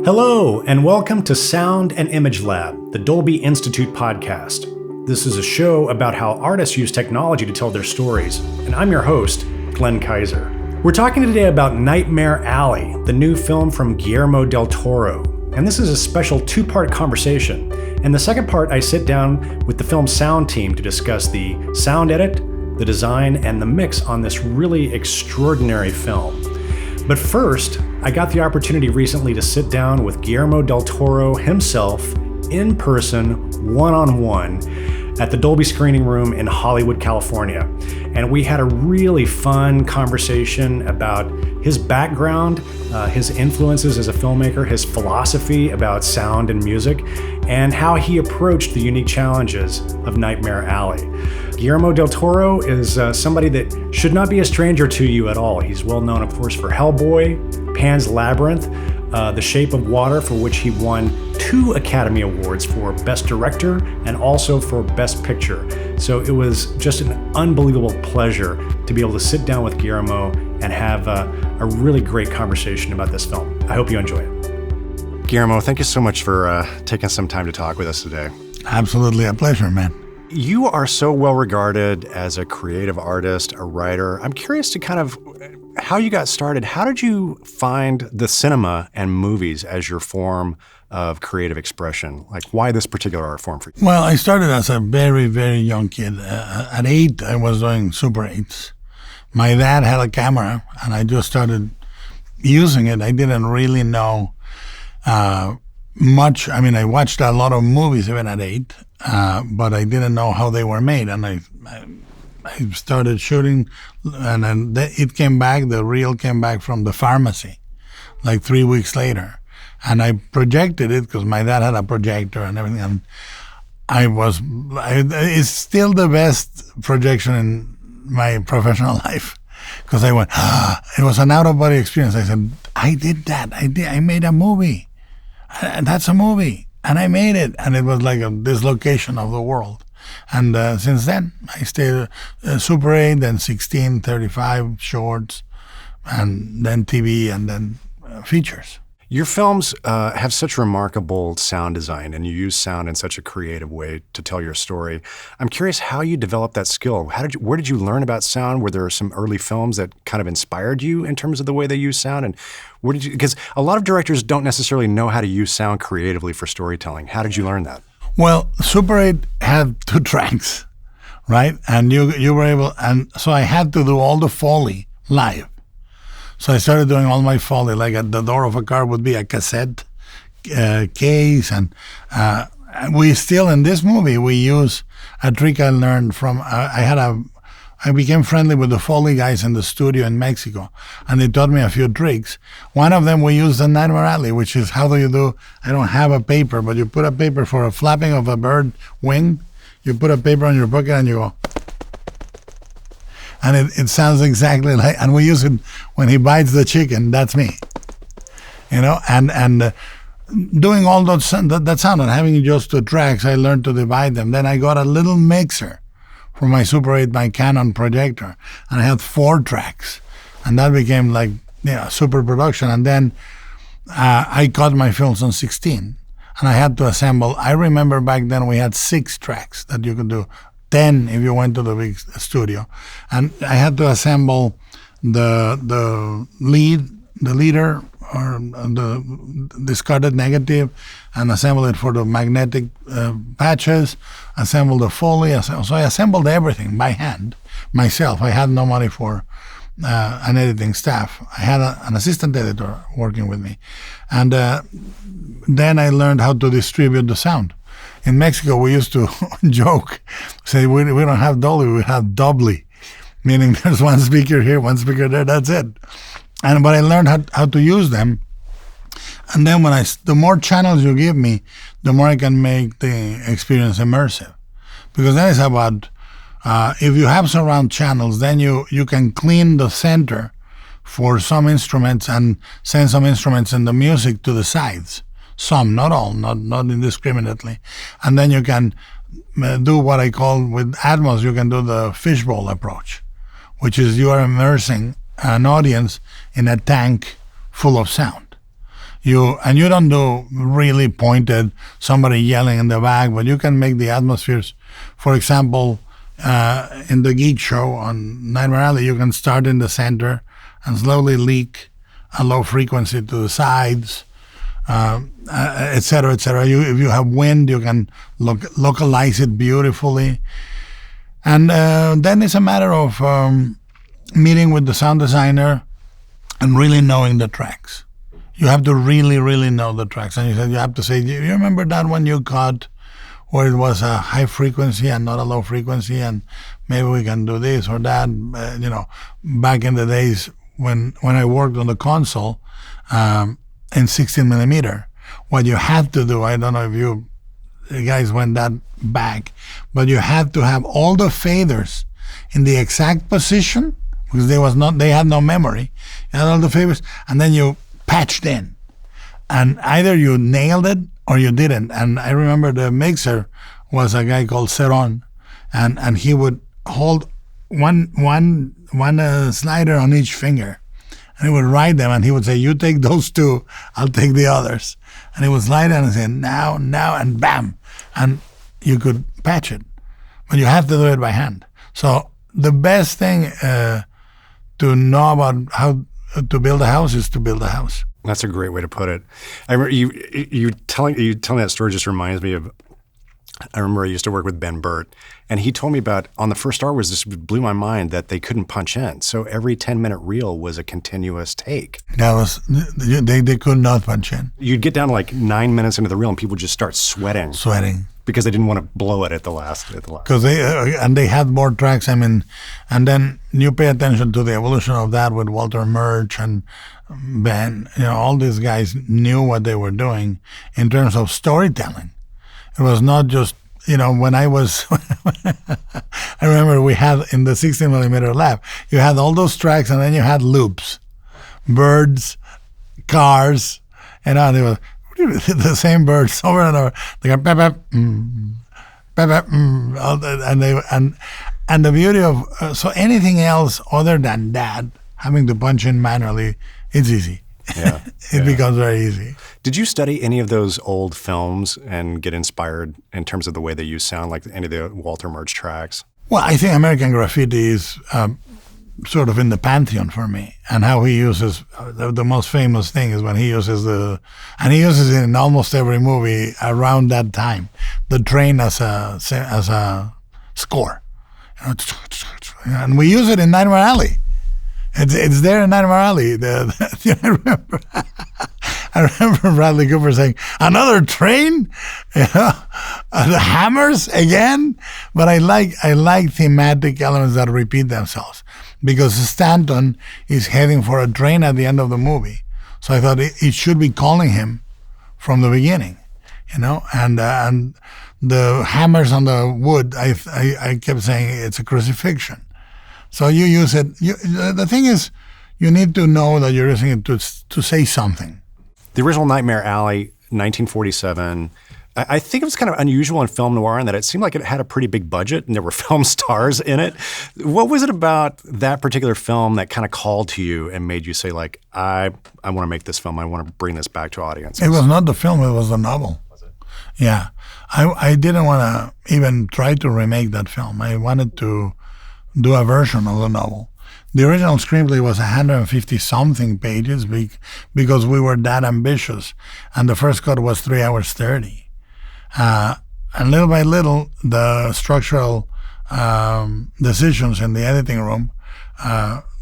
Hello, and welcome to Sound and Image Lab, the Dolby Institute podcast. This is a show about how artists use technology to tell their stories, and I'm your host, Glenn Kaiser. We're talking today about Nightmare Alley, the new film from Guillermo del Toro, and this is a special two-part conversation. In the second part, I sit down with the film's sound team to discuss the sound edit, the design, and the mix on this really extraordinary film. But first, I got the opportunity recently to sit down with Guillermo del Toro himself in person, one-on-one, at the Dolby Screening Room in Hollywood, California. And we had a really fun conversation about his background, his influences as a filmmaker, his philosophy about sound and music, and how he approached the unique challenges of Nightmare Alley. Guillermo del Toro is somebody that should not be a stranger to you at all. He's well known, of course, for Hellboy, Pan's Labyrinth, The Shape of Water, for which he won 2 Academy Awards for Best Director and also for Best Picture. So it was just an unbelievable pleasure to be able to sit down with Guillermo and have a really great conversation about this film. I hope you enjoy it. Guillermo, thank you so much for taking some time to talk with us today. Absolutely a pleasure, man. You are so well regarded as a creative artist, a writer. I'm curious to kind of how you got started. How did you find the cinema and movies as your form of creative expression? Like, why this particular art form for you? Well, I started as a very, very young kid. At 8, I was doing Super 8s. My dad had a camera, and I just started using it. I didn't really know much. I mean, I watched a lot of movies even at 8, but I didn't know how they were made. And I started shooting, and then it came back, the reel came back from the pharmacy, like 3 weeks later. And I projected it because my dad had a projector and everything. And it's still the best projection in my professional life. Because I went, it was an out-of-body experience. I said, I did that. I made a movie. And that's a movie. And I made it. And it was like a dislocation of the world. And since then, I stayed Super 8, then 16, 35 shorts, and then TV, and then features. Your films have such remarkable sound design, and you use sound in such a creative way to tell your story. I'm curious how you developed that skill. Where did you learn about sound? Were there some early films that kind of inspired you in terms of the way they use sound? And because a lot of directors don't necessarily know how to use sound creatively for storytelling. How did you learn that? Well, Super 8 had 2 tracks, right? And you were able, and so I had to do all the Foley live. So I started doing all my Foley, like at the door of a car would be a cassette case. And we still, in this movie, we use a trick I learned from, I became friendly with the Foley guys in the studio in Mexico, and they taught me a few tricks. One of them we used in Nightmare Alley, which is how do you do, I don't have a paper, but you put a paper for a flapping of a bird wing, you put a paper on your bucket and you go, and it sounds exactly like, and we use it when he bites the chicken, that's me. You know, and doing all that sound and having just 2 tracks, I learned to divide them. Then I got a little mixer for my Super 8, my Canon projector, and I had 4 tracks, and that became like, super production. And then I cut my films on 16, and I had to assemble. I remember back then we had 6 tracks that you could do, 10 if you went to the big studio, and I had to assemble the leader or the discarded negative, and assemble it for the magnetic patches, assemble the Foley. So I assembled everything by hand, myself. I had no money for an editing staff. I had an assistant editor working with me. And then I learned how to distribute the sound. In Mexico, we used to joke, say we don't have Dolby, we have doubly, meaning there's one speaker here, one speaker there, that's it. But I learned how to use them. And then the more channels you give me, the more I can make the experience immersive. Because then it's about, if you have surround channels, then you can clean the center for some instruments and send some instruments in the music to the sides. Some, not all, not indiscriminately. And then you can do what I call, with Atmos, you can do the fishbowl approach, which is you are immersing an audience in a tank full of sound. You don't do really pointed somebody yelling in the back, but you can make the atmospheres. For example, in the Geek Show on Nightmare Alley, you can start in the center and slowly leak a low frequency to the sides, et cetera, et cetera. If you have wind, you can localize it beautifully. And then it's a matter of meeting with the sound designer and really knowing the tracks. You have to really, really know the tracks. And you have to say, do you remember that one you cut where it was a high frequency and not a low frequency, and maybe we can do this or that? Back in the days when I worked on the console in 16 millimeter, what you had to do, I don't know if you guys went that back, but you had to have all the faders in the exact position, because they had no memory. You had all the faders, and then you patched in, and either you nailed it or you didn't. And I remember the mixer was a guy called Ceron, and he would hold one slider on each finger, and he would write them, and he would say, "You take those two, I'll take the others." And he would slide it and say, "Now," and bam, and you could patch it, but you have to do it by hand. So the best thing to know about how to build a house is to build a house. That's a great way to put it. I remember you telling that story just reminds me of. I remember I used to work with Ben Burt, and he told me about on the first Star Wars. This blew my mind that they couldn't punch in, so every 10-minute reel was a continuous take. That was they could not punch in. You'd get down to like 9 minutes into the reel, and people would just start sweating because they didn't want to blow it at the last. Because they had more tracks. I mean, and then you pay attention to the evolution of that with Walter Murch and Ben. All these guys knew what they were doing in terms of storytelling. It was not just, when I was, I remember we had in the 16 millimeter lab, you had all those tracks, and then you had loops, birds, cars, and they were the same birds over and over. They go, bep, bep, bep, bep, and the beauty of, so anything else other than that, having to punch in manually, it's easy. Yeah, it becomes very easy. Did you study any of those old films and get inspired in terms of the way they use sound, like any of the Walter Murch tracks? Well, I think American Graffiti is sort of in the pantheon for me, and how he uses the most famous thing is when he uses and he uses it in almost every movie around that time, the train as a score, and we use it in Nightmare Alley. It's there in Nightmare Alley. I remember Bradley Cooper saying, "Another train, the hammers again." But I like thematic elements that repeat themselves, because Stanton is heading for a train at the end of the movie. So I thought it should be calling him from the beginning, and the hammers on the wood. I kept saying it's a crucifixion. So you use it. The thing is, you need to know that you're using it to say something. The original Nightmare Alley, 1947, I think it was kind of unusual in film noir in that it seemed like it had a pretty big budget and there were film stars in it. What was it about that particular film that kind of called to you and made you say, like, I want to make this film. I want to bring this back to audiences? It was not the film. It was the novel. Was it? Yeah. I didn't want to even try to remake that film. I wanted to do a version of the novel. The original screenplay was 150-something pages because we were that ambitious, and the first cut was 3 hours 30. And little by little, the structural decisions in the editing room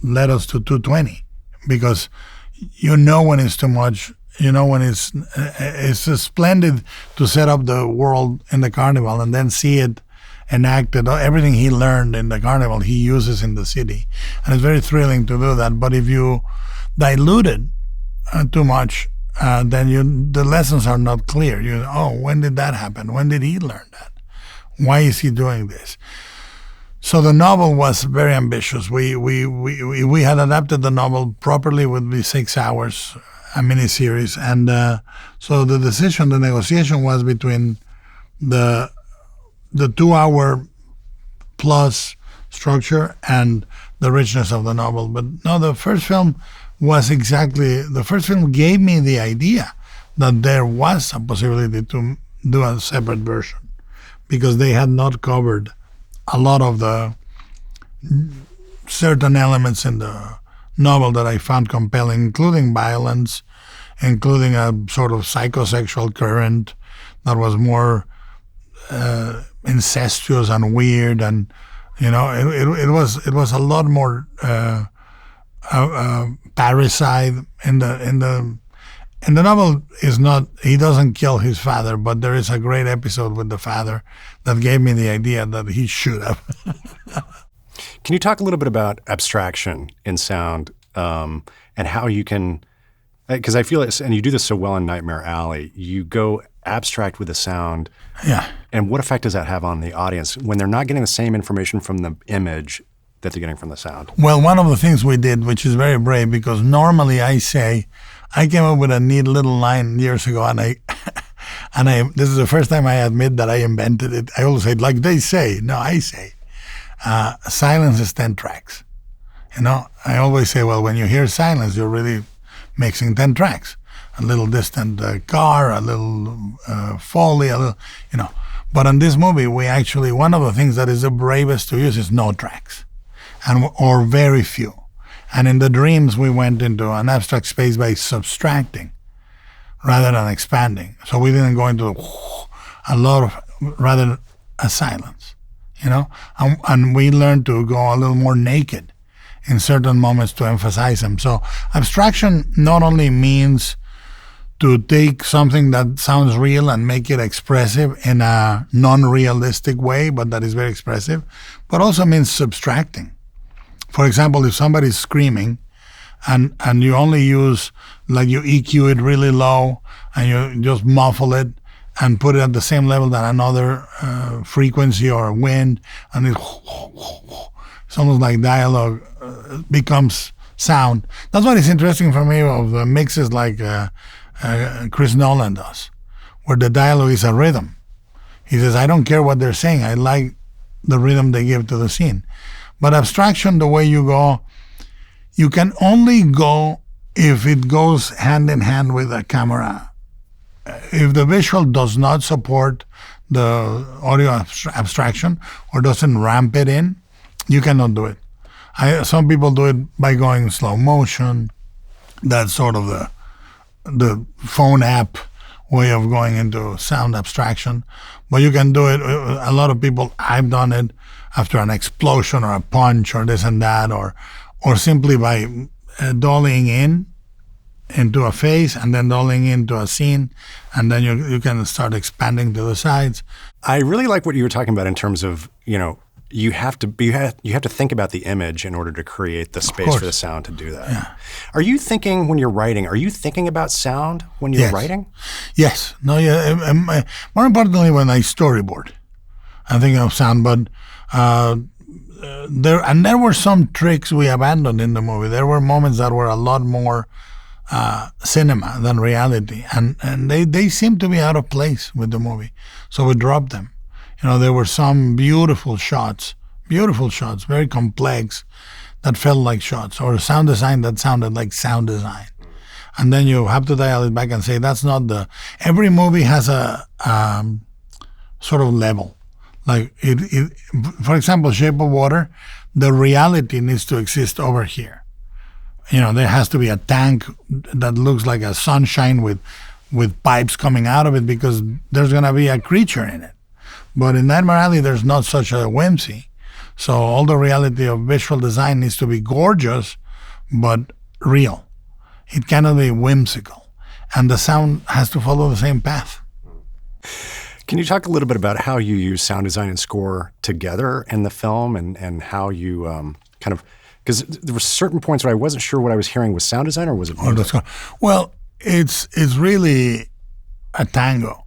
led us to 220, because when it's too much, when it's splendid to set up the world in the carnival and then see it enacted. Everything he learned in the carnival he uses in the city, and it's very thrilling to do that. But if you dilute it too much, then the lessons are not clear. When did that happen? When did he learn that? Why is he doing this? So the novel was very ambitious. We had adapted the novel properly. It would be 6 hours, a miniseries, and so the negotiation was between the 2 hour plus structure and the richness of the novel. But no, the first film was exactly, the first film gave me the idea that there was a possibility to do a separate version, because they had not covered a lot of the certain elements in the novel that I found compelling, including violence, including a sort of psychosexual current that was more incestuous and weird, and it was a lot more parricide in the novel. Is not, he doesn't kill his father, but there is a great episode with the father that gave me the idea that he should have. Can you talk a little bit about abstraction in sound, and how you can, because I feel it's, and you do this so well in Nightmare Alley, you go abstract with the sound. Yeah. And what effect does that have on the audience when they're not getting the same information from the image that they're getting from the sound? Well, one of the things we did, which is very brave, because normally I came up with a neat little line years ago, and this is the first time I admit that I invented it. I always say, like they say, no, I say, silence is 10 tracks. I always say, well, when you hear silence, you're really mixing 10 tracks. A little distant car, a little Foley, a little, But in this movie, we actually, one of the things that is the bravest to use is no tracks, or very few. And in the dreams, we went into an abstract space by subtracting rather than expanding. So we didn't go into a lot of, rather a silence, and we learned to go a little more naked in certain moments to emphasize them. So abstraction not only means to take something that sounds real and make it expressive in a non-realistic way, but that is very expressive, but also means subtracting. For example, if somebody's screaming and you only use, like you EQ it really low and you just muffle it and put it at the same level that another frequency or wind, and it's almost like dialogue becomes sound. That's what is interesting for me of the mixes like Chris Nolan does, where the dialogue is a rhythm. He says, I don't care what they're saying, I like the rhythm they give to the scene. But abstraction, the way you go, you can only go if it goes hand in hand with the camera. If the visual does not support the audio abstraction or doesn't ramp it in, you cannot do it. Some people do it by going slow motion. That's sort of the phone app way of going into sound abstraction. But you can do it, a lot of people, I've done it after an explosion or a punch or this and that, or simply by dollying in into a face and then dollying into a scene, and then you can start expanding to the sides. I really like what you were talking about in terms of, you have to think about the image in order to create the space for the sound to do that. Yeah. Are you thinking when you're writing? Are you thinking about sound when you're writing? Yes. No. Yeah. More importantly, when I storyboard, I'm thinking of sound. But there were some tricks we abandoned in the movie. There were moments that were a lot more cinema than reality, and they seemed to be out of place with the movie, so we dropped them. There were some beautiful shots, very complex, that felt like shots, or sound design that sounded like sound design. And then you have to dial it back and say, that's not every movie has a sort of level. Like, for example, Shape of Water, the reality needs to exist over here. There has to be a tank that looks like a sunshine with pipes coming out of it, because there's going to be a creature in it. But in Nightmare Alley, there's not such a whimsy. So all the reality of visual design needs to be gorgeous, but real. It cannot be whimsical. And the sound has to follow the same path. Can you talk a little bit about how you use sound design and score together in the film, and how you because there were certain points where I wasn't sure what I was hearing was sound design or was it music? Well, it's really a tango,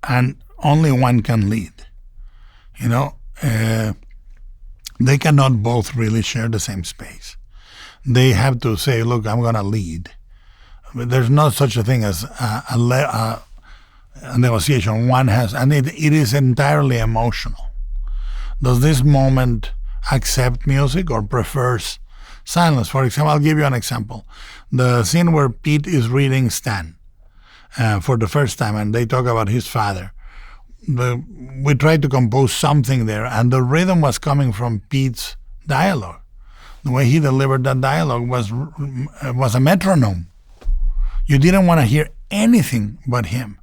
and only one can lead. They cannot both really share the same space. They have to say, look, I'm going to lead. But there's not such a thing as a negotiation. One has, and it is entirely emotional. Does this moment accept music or prefers silence. For example, I'll give you an example. The scene where Pete is reading Stan for the first time, and they talk about his father. We tried to compose something there, and the rhythm was coming from Pete's dialogue. The way he delivered that dialogue was a metronome. You didn't want to hear anything but him.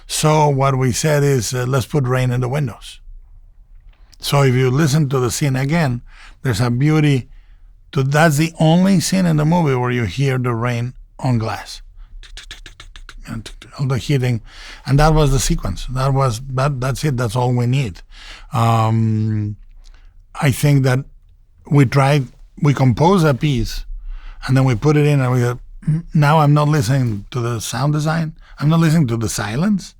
So what we said is, let's put rain in the windows. So if you listen to the scene again, there's a beauty to that's the only scene in the movie where you hear the rain on glass. All the hitting, and that was the sequence. That's it. That's all we need. I think that we compose a piece, and then we put it in, and we go, now I'm not listening to the sound design. I'm not listening to the silence.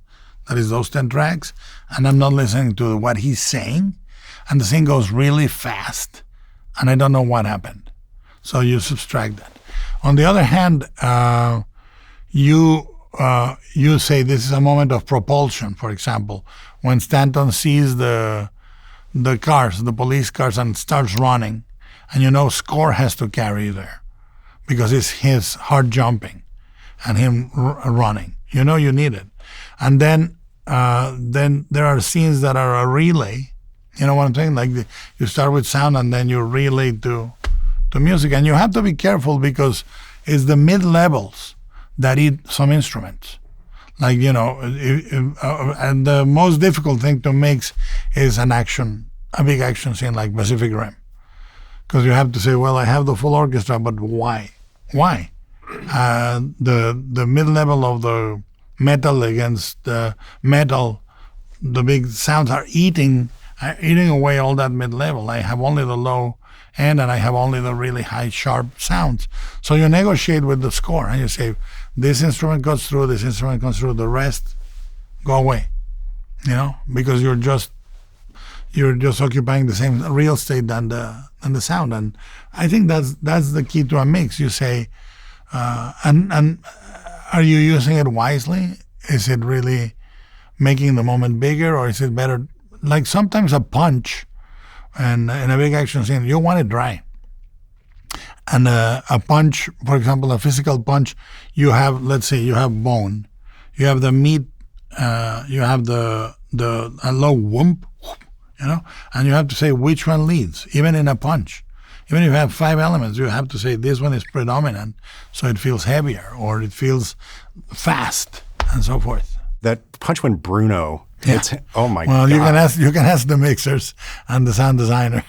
That is those 10 tracks, and I'm not listening to what he's saying. And the scene goes really fast, and I don't know what happened. So you subtract that. On the other hand, you say this is a moment of propulsion. For example, when Stanton sees the cars, the police cars, and starts running, and you know score has to carry there because it's his heart jumping and him running. You know you need it. And then there are scenes that are a relay. You know what I'm saying? Like you start with sound and then you relay to music. And you have to be careful because it's the mid-levels that eat some instruments. Like, you know, and the most difficult thing to mix is a big action scene like Pacific Rim. Because you have to say, well, I have the full orchestra, but why? Why? The mid-level of the metal against the metal, the big sounds are eating away all that mid-level. I have only the low end and I have only the really high, sharp sounds. So you negotiate with the score and you say, this instrument goes through, this instrument comes through, the rest go away, you know, because you're just occupying the same real estate than the sound. And I think that's the key to a mix. You say, and are you using it wisely? Is it really making the moment bigger, or is it better? Like sometimes a punch and in a big action scene, you want it dry. And a punch, for example, a physical punch, you have, let's say you have bone, you have the meat, you have a low whoomp, you know, and you have to say which one leads, even in a punch. Even if you have 5 elements, you have to say this one is predominant, so it feels heavier, or it feels fast, and so forth. That punch when Bruno hits, oh my God. Well, you can ask the mixers and the sound designer.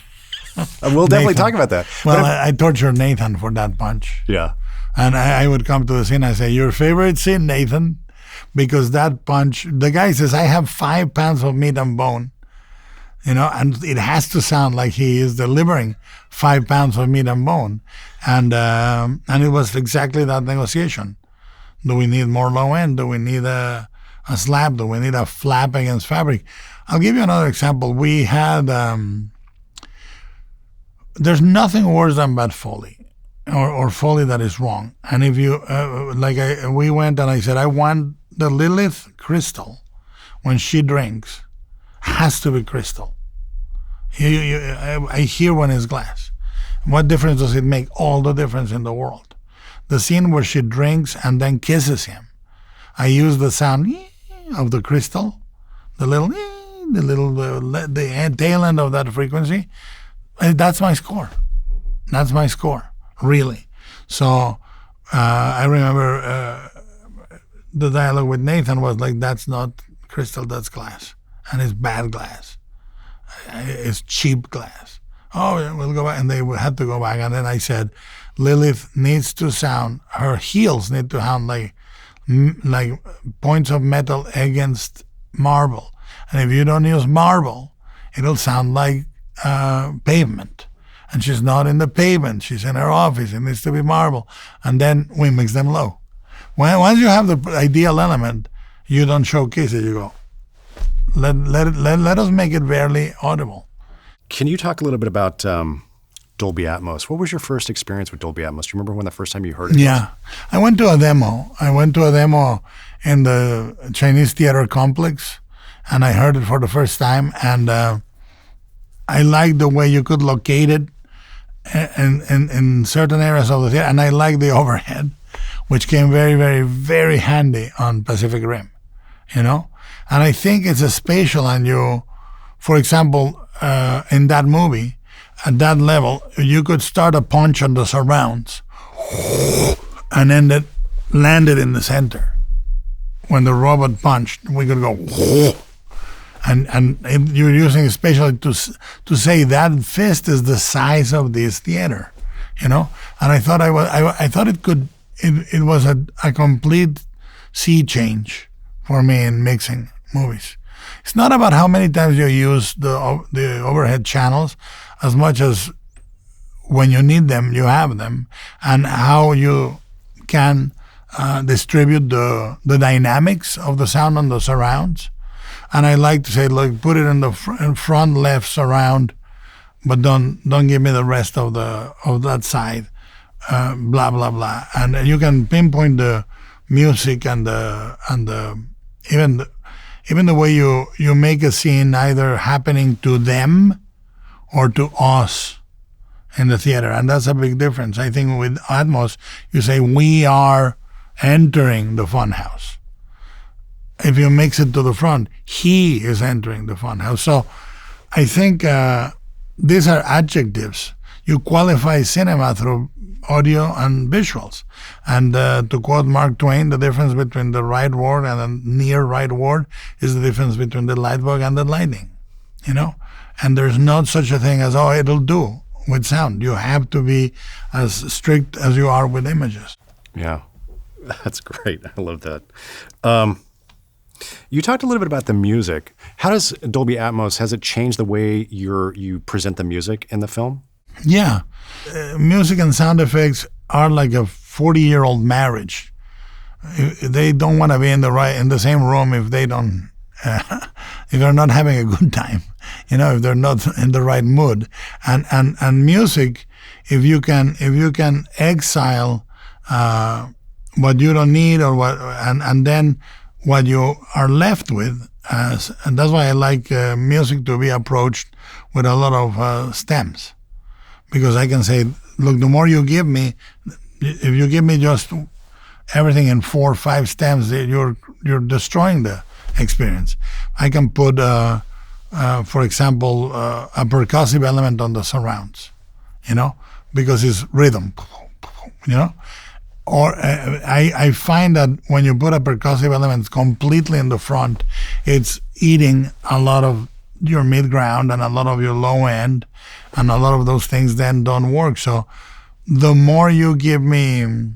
We'll definitely talk about that. Well, I tortured Nathan for that punch. Yeah. And I would come to the scene and say, your favorite scene, Nathan? Because that punch, the guy says, I have 5 pounds of meat and bone. You know, and it has to sound like he is delivering 5 pounds of meat and bone. And it was exactly that negotiation. Do we need more low end? Do we need a slab? Do we need a flap against fabric? I'll give you another example. We had, there's nothing worse than bad Foley or Foley that is wrong. And if you, we went and I said, I want the Lilith crystal when she drinks has to be crystal. I hear when it's glass. What difference does it make? All the difference in the world. The scene where she drinks and then kisses him, I use the sound of the crystal, the tail end of that frequency. That's my score. That's my score, really. So I remember the dialogue with Nathan was like, that's not crystal, that's glass. And it's bad glass. It's cheap glass. Oh, yeah, we'll go back. And they had to go back. And then I said, Lilith needs to sound, her heels need to sound like points of metal against marble. And if you don't use marble, it'll sound like pavement. And she's not in the pavement. She's in her office. It needs to be marble. And then we mix them low. Once you have the ideal element, you don't showcase it. You go, let us make it barely audible. Can you talk a little bit about Dolby Atmos? What was your first experience with Dolby Atmos? Do you remember when the first time you heard it? Yeah. I went to a demo. In the Chinese Theater Complex, and I heard it for the first time, and I liked the way you could locate it in certain areas of the theater, and I like the overhead, which came very, very, very handy on Pacific Rim, And I think it's a spatial, and you, for example, in that movie, at that level, you could start a punch on the surrounds and then it landed in the center. When the robot punched, we could go, and you're using it spatially to say that fist is the size of this theater, And I thought I thought it was a complete sea change for me in mixing movies. It's not about how many times you use the overhead channels, as much as when you need them, you have them, and how you can distribute the dynamics of the sound on the surrounds. And I like to say, look, put it in the front left surround, but don't give me the rest of that side. Blah blah blah, and you can pinpoint the music and even the way you make a scene either happening to them or to us in the theater, and that's a big difference. I think with Atmos, you say we are entering the funhouse. If you mix it to the front, he is entering the funhouse. So I think these are adjectives. You qualify cinema through audio and visuals. And to quote Mark Twain, the difference between the right word and the near right word is the difference between the light bug and the lightning, And there's not such a thing as, it'll do with sound. You have to be as strict as you are with images. Yeah, that's great. I love that. You talked a little bit about the music. How does Dolby Atmos, has it changed the way you present the music in the film? Yeah. Music and sound effects are like a 40-year-old marriage. They don't want to be in the same room if they don't if they're not having a good time, if they're not in the right mood. And music, if you can exile what you don't need or what, and then what you are left with, and that's why I like music to be approached with a lot of stems. Because I can say, look, the more you give me, if you give me just everything in 4 or 5 stems, you're destroying the experience. I can put, for example, a percussive element on the surrounds, because it's rhythm, Or I find that when you put a percussive element completely in the front, it's eating a lot of your mid-ground and a lot of your low end, and a lot of those things then don't work. So the more you give me,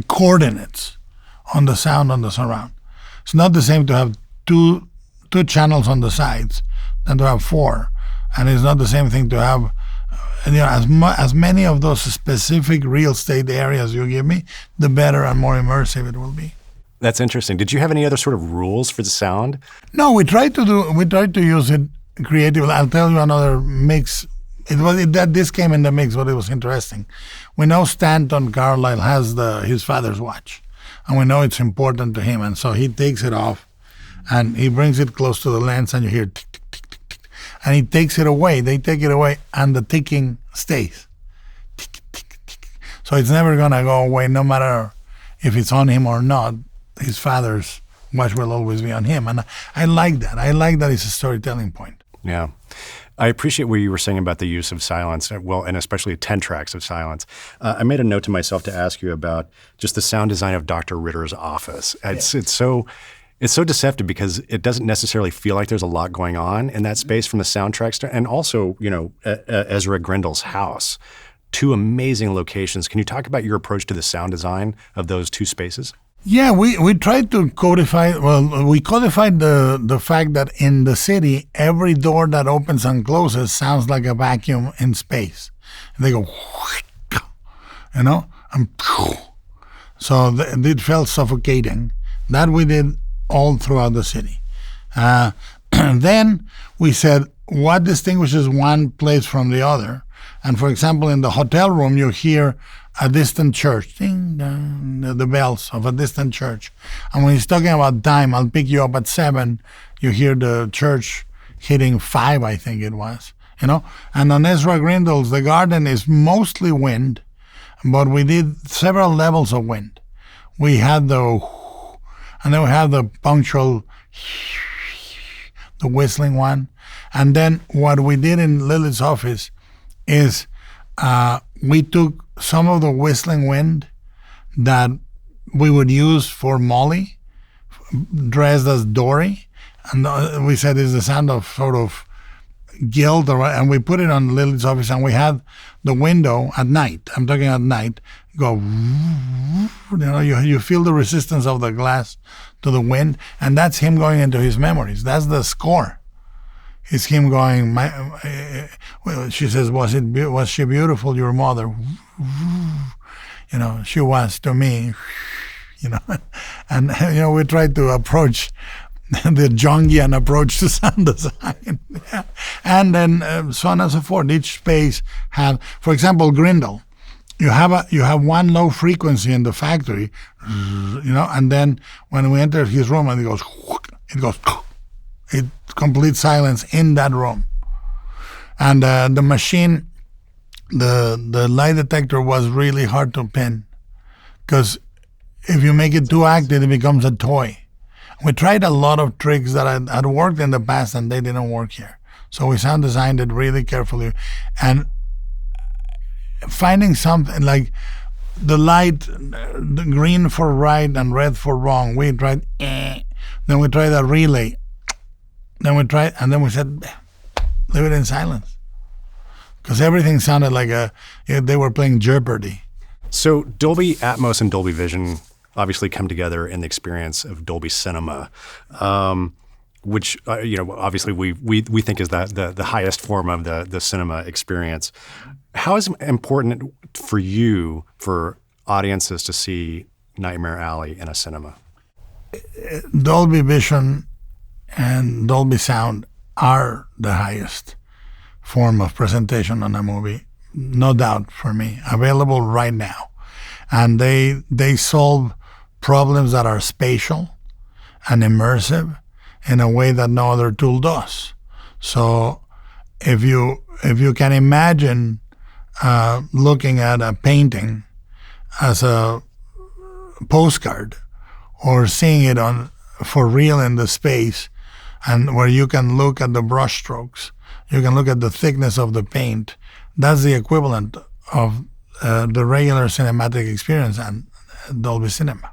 coordinates on the sound on the surround. It's not the same to have two channels on the sides than to have 4. And it's not the same thing to have, as many of those specific real estate areas you give me, the better and more immersive it will be. That's interesting. Did you have any other sort of rules for the sound? No, we tried to use it creatively. I'll tell you another mix. This came in the mix, but it was interesting. We know Stanton Carlyle has his father's watch, and we know it's important to him, and so he takes it off, and he brings it close to the lens, and you hear tick, tick, tick, tick, tick, and he takes it away. They take it away, and the ticking stays. Tick, tick, tick. So it's never gonna go away, no matter if it's on him or not. His father's watch will always be on him. And I like that. I like that it's a storytelling point. Yeah. I appreciate what you were saying about the use of silence, and especially 10 tracks of silence. I made a note to myself to ask you about just the sound design of Dr. Ritter's office. It's so deceptive because it doesn't necessarily feel like there's a lot going on in that space from the soundtracks and also, Ezra Grindel's house. 2 amazing locations. Can you talk about your approach to the sound design of those 2 spaces? Yeah, we tried to codify. Well, we codified the fact that in the city, every door that opens and closes sounds like a vacuum in space. And they go, and so it felt suffocating. That we did all throughout the city. Then we said, what distinguishes one place from the other? And for example, in the hotel room, you hear a distant church, ding, dong, the bells of a distant church. And when he's talking about time, I'll pick you up at 7, you hear the church hitting 5, I think it was. And on Ezra Grindle's The Garden is mostly wind, but we did several levels of wind. We had and then we had the punctual, the whistling one. And then what we did in Lilith's office is we took some of the whistling wind that we would use for Molly, dressed as Dory, and we said it's the sound of sort of guilt, and we put it on Lilith's office, and we had the window at night. I'm talking at night. Go, you feel the resistance of the glass to the wind, and that's him going into his memories. That's the score. It's him going. Well, she says, was she beautiful, your mother? She was to me. And we tried to approach the Jungian approach to sound design. And then so on and so forth. Each space had, for example, Grindle. You have one low frequency in the factory, and then when we enter his room and it goes, complete silence in that room. And the machine, the lie detector was really hard to pin, because if you make it too active, it becomes a toy. We tried a lot of tricks that had worked in the past, and they didn't work here. So we sound designed it really carefully, and finding something like the light, the green for right and red for wrong. We tried, then we tried a relay, then we tried, and then we said, leave it in silence, because everything sounded like they were playing Jeopardy. So Dolby Atmos and Dolby Vision obviously come together in the experience of Dolby Cinema, which obviously we think is the highest form of the cinema experience. How is it important for you, for audiences, to see Nightmare Alley in a cinema? Dolby Vision and Dolby Sound are the highest form of presentation on a movie, no doubt, for me, available right now. And they solve problems that are spatial and immersive in a way that no other tool does. So if you can imagine looking at a painting as a postcard, or seeing it for real in the space, and where you can look at the brush strokes, you can look at the thickness of the paint, that's the equivalent of the regular cinematic experience. And Dolby Cinema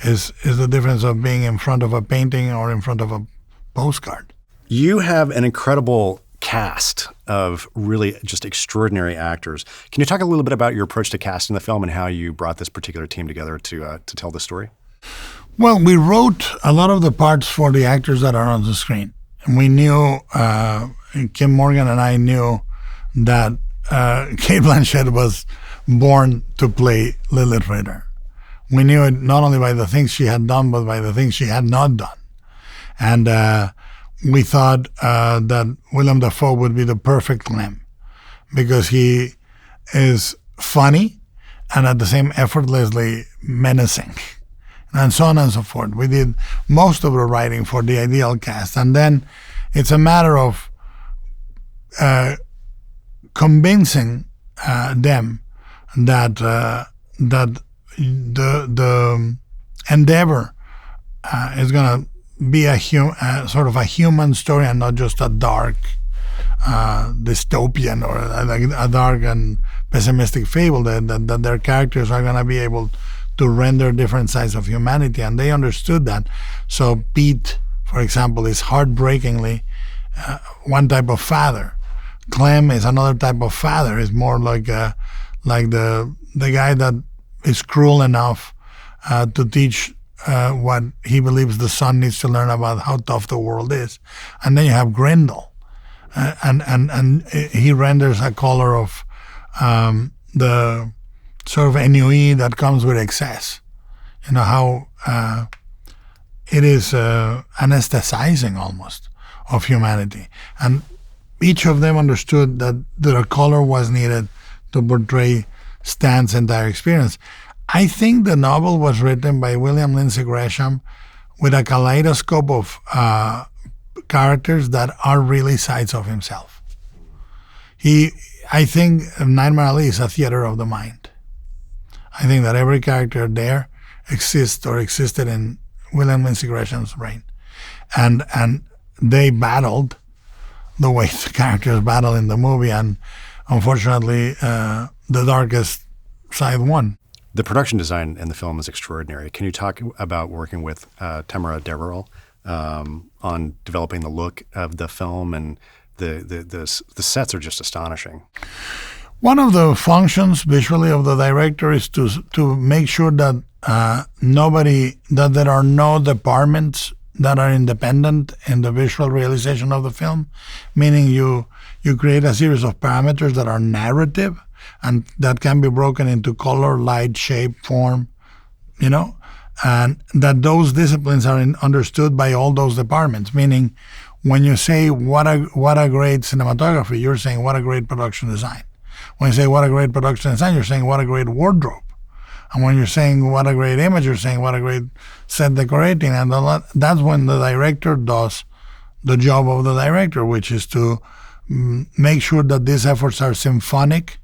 is the difference of being in front of a painting or in front of a postcard. You have an incredible cast of really just extraordinary actors. Can you talk a little bit about your approach to casting the film and how you brought this particular team together to tell the story? Well, we wrote a lot of the parts for the actors that are on the screen. And we knew, Kim Morgan and I knew that Cate Blanchett was born to play Lilith Ritter. We knew it not only by the things she had done, but by the things she had not done. And we thought that Willem Dafoe would be the perfect Clem, because he is funny and at the same effortlessly menacing, and so on and so forth. We did most of the writing for the ideal cast, and then it's a matter of convincing them that the endeavor is going to be sort of a human story, and not just a dark dystopian or a dark and pessimistic fable. That their characters are going to be able to render different sides of humanity, and they understood that. So Pete, for example, is heartbreakingly one type of father. Clem is another type of father. Is more like the guy that is cruel enough to teach what he believes the son needs to learn about how tough the world is. And then you have Grindle, and he renders a color of the sort of ennui that comes with excess. How it is anesthetizing almost of humanity. And each of them understood that their color was needed to portray Stan's entire experience. I think the novel was written by William Lindsay Gresham with a kaleidoscope of characters that are really sides of himself. I think Nightmare Alley is a theater of the mind. I think that every character there exists or existed in William Lindsay Gresham's brain. And they battled the way the characters battle in the movie, and unfortunately, the darkest side won. The production design in the film is extraordinary. Can you talk about working with Tamara Deverell on developing the look of the film? And the sets are just astonishing. One of the functions visually of the director is to make sure that that there are no departments that are independent in the visual realization of the film, meaning you create a series of parameters that are narrative and that can be broken into color, light, shape, form, and that those disciplines are understood by all those departments, meaning when you say what a great cinematography, you're saying what a great production design. When you say what a great production design, you're saying what a great wardrobe. And when you're saying what a great image, you're saying what a great set decorating. And that's when the director does the job of the director, which is to make sure that these efforts are symphonic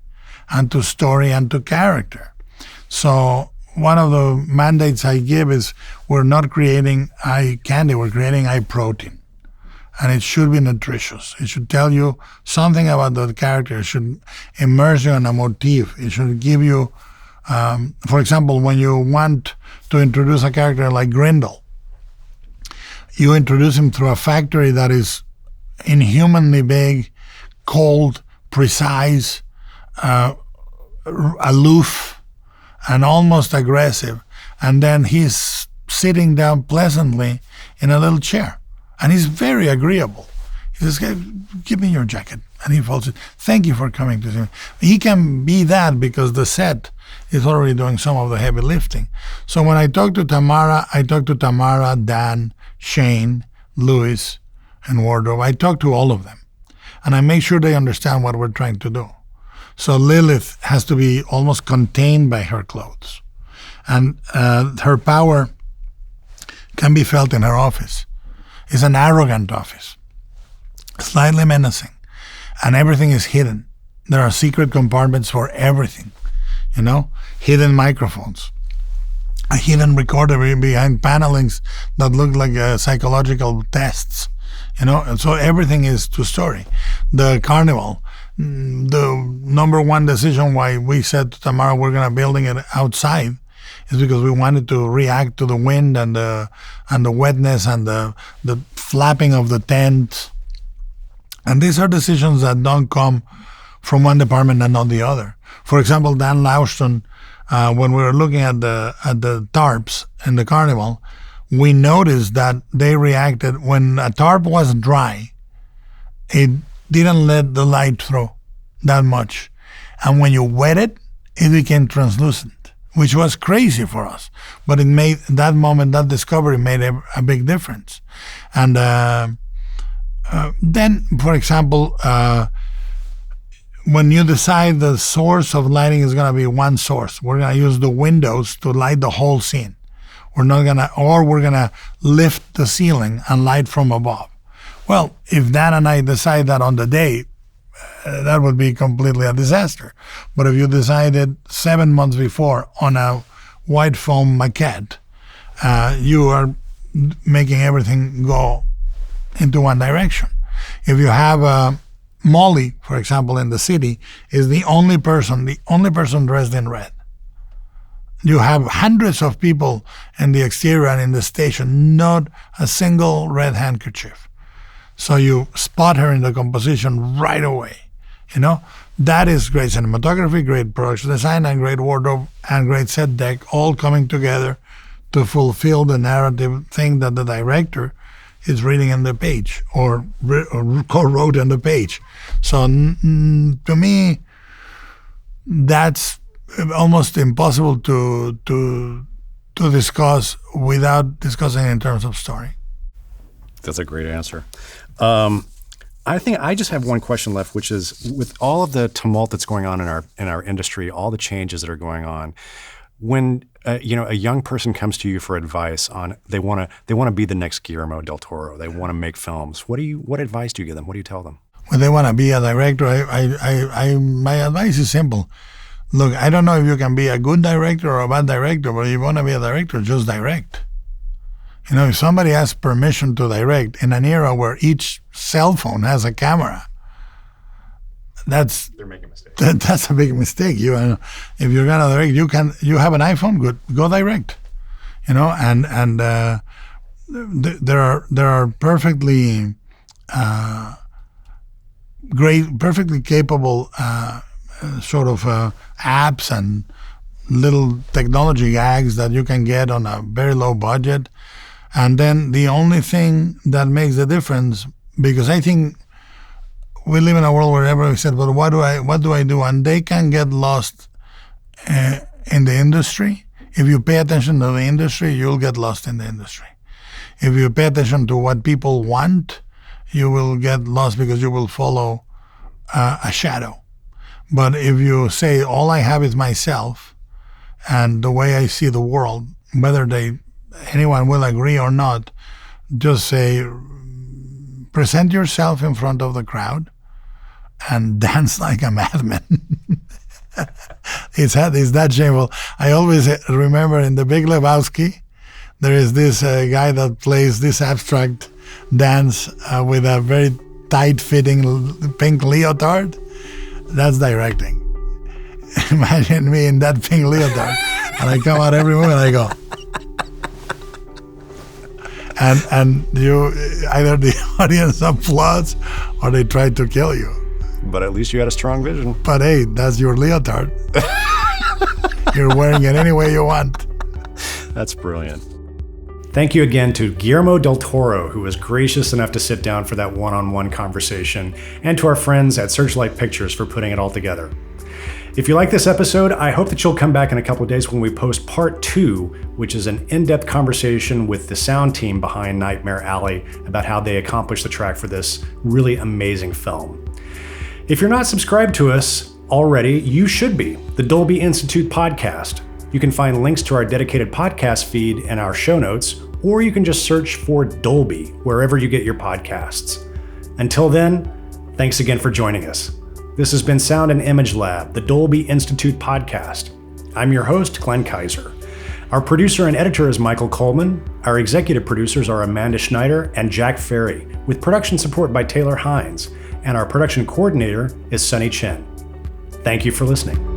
and to story and to character. So one of the mandates I give is we're not creating eye candy, we're creating eye protein. And it should be nutritious. It should tell you something about the character. It should immerse you in a motif. It should give you, for example, when you want to introduce a character like Grindel, you introduce him through a factory that is inhumanly big, cold, precise, aloof, and almost aggressive. And then he's sitting down pleasantly in a little chair. And he's very agreeable. He says, give me your jacket. And he folds it. Thank you for coming to see me. He can be that because the set is already doing some of the heavy lifting. So when I talk to Tamara, Dan, Shane, Louis, and Wardrobe. I talk to all of them. And I make sure they understand what we're trying to do. So Lilith has to be almost contained by her clothes. And her power can be felt in her office. It's an arrogant office, slightly menacing, and everything is hidden. There are secret compartments for everything, hidden microphones, a hidden recorder behind panelings that look like psychological tests, and so everything is to story. The carnival, the number one decision why we said to Tamara we're going to building it outside is because we wanted to react to the wind and the wetness and the flapping of the tent. And these are decisions that don't come from one department and not the other. For example, Dan Lauston, when we were looking at the tarps in the carnival, we noticed that they reacted when a tarp was dry. It didn't let the light through that much, and when you wet it, it became translucent, which was crazy for us. But it made that moment, that discovery made a big difference. And then, for example, when you decide the source of lighting is going to be one source, we're going to use the windows to light the whole scene. We're going to lift the ceiling and light from above. Well, if Dan and I decide that on the day, that would be completely a disaster. But if you decided 7 months before on a white foam maquette, you are making everything go into one direction. If you have Molly, for example, in the city, is the only person dressed in red. You have hundreds of people in the exterior and in the station, not a single red handkerchief. So you spot her in the composition right away. That is great cinematography, great production design, and great wardrobe, and great set deck, all coming together to fulfill the narrative thing that the director is reading on the page or co-wrote on the page. So to me, that's almost impossible to discuss without discussing in terms of story. That's a great answer. I think I just have one question left, which is with all of the tumult that's going on in our industry, all the changes that are going on, when a young person comes to you for advice on they want to be the next Guillermo del Toro. They want to make films. What advice do you give them? What do you tell them? When they want to be a director, my advice is simple. Look, I don't know if you can be a good director or a bad director, but if you want to be a director, just direct. If somebody asks permission to direct in an era where each cell phone has a camera, they're making mistakes. That's a big mistake. If you're gonna direct, you have an iPhone, good, go direct. And there are perfectly great, perfectly capable sort of apps and little technology gags that you can get on a very low budget. And then the only thing that makes the difference, because I think we live in a world where everybody said, "But what do I do?" And they can get lost in the industry. If you pay attention to the industry, you'll get lost in the industry. If you pay attention to what people want, you will get lost because you will follow a shadow. But if you say, all I have is myself and the way I see the world, whether anyone will agree or not, just say, present yourself in front of the crowd and dance like a madman. It's that shameful. I always remember in The Big Lebowski, there is this guy that plays this abstract dance with a very tight-fitting pink leotard. That's directing. Imagine me in that pink leotard, and I come out every moment and I go, and you either the audience applauds or they try to kill you. But at least you had a strong vision. But hey, that's your leotard. You're wearing it any way you want. That's brilliant. Thank you again to Guillermo del Toro, who was gracious enough to sit down for that one-on-one conversation, and to our friends at Searchlight Pictures for putting it all together. If you like this episode, I hope that you'll come back in a couple of days when we post part 2, which is an in-depth conversation with the sound team behind Nightmare Alley about how they accomplished the track for this really amazing film. If you're not subscribed to us already, you should be. The Dolby Institute podcast. You can find links to our dedicated podcast feed in our show notes, or you can just search for Dolby wherever you get your podcasts. Until then, thanks again for joining us. This has been Sound and Image Lab, the Dolby Institute podcast. I'm your host, Glenn Kaiser. Our producer and editor is Michael Coleman. Our executive producers are Amanda Schneider and Jack Ferry, with production support by Taylor Hines. And our production coordinator is Sunny Chen. Thank you for listening.